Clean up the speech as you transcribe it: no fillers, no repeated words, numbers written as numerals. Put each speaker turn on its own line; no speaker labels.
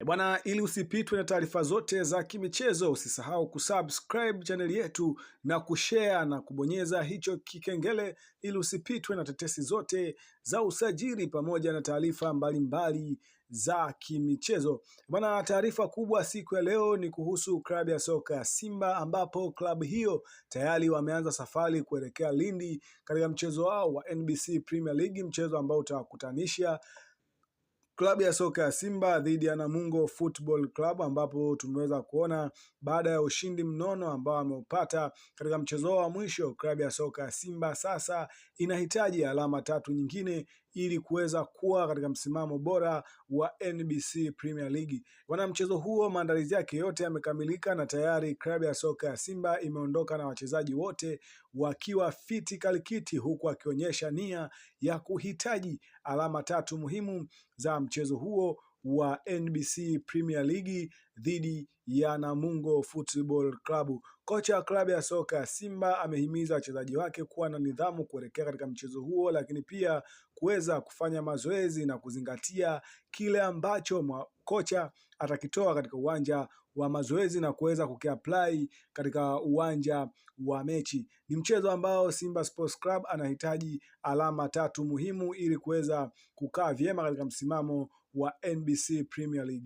Bwana, ili usipitwe na taarifa zote za kimichezo, usisahau kusubscribe channel yetu na kushare na kubonyeza hicho kikengele ili usipitwe na tetesi zote za usajili pamoja na taarifa mbalimbali za kimichezo. Bwana, taarifa kubwa siku ya leo ni kuhusu klabu ya soka ya Simba, ambapo klabu hiyo tayari wameanza safari kuelekea Lindi katika mchezo wao wa NBC Premier League, mchezo ambao utawakutanisha klabu ya soka ya Simba dhidi ya Namungo Football Club, ambapo tumeweza kuona baada ya ushindi mnono ambao ameupata katika mchezo wa mwisho, klabu ya soka ya Simba sasa inahitaji alama 3 nyingine ili kuweza kuwa katika msimamo bora wa NBC Premier League. Wana mchezo huo maandalizi yake yote yamekamilika na tayari klabu ya soka ya Simba imeondoka na wachezaji wote wakiwa fiti kalikiti, huku akionyesha nia ya kuhitaji alama 3 muhimu za mchezo huo wa NBC Premier League dhidi ya Namungo Football Club. Kocha wa klabu ya soka ya Simba amehimiza wachezaji wake kuwa na nidhamu kuelekea katika mchezo huo, lakini pia kuweza kufanya mazoezi na kuzingatia kile ambacho kocha atakitoa katika uwanja wa mazoezi na kuweza kukiapply katika uwanja wa mechi. Ni mchezo ambao Simba Sports Club anahitaji alama 3 muhimu ili kuweza kukaa vyema katika msimamo wa NBC Premier League.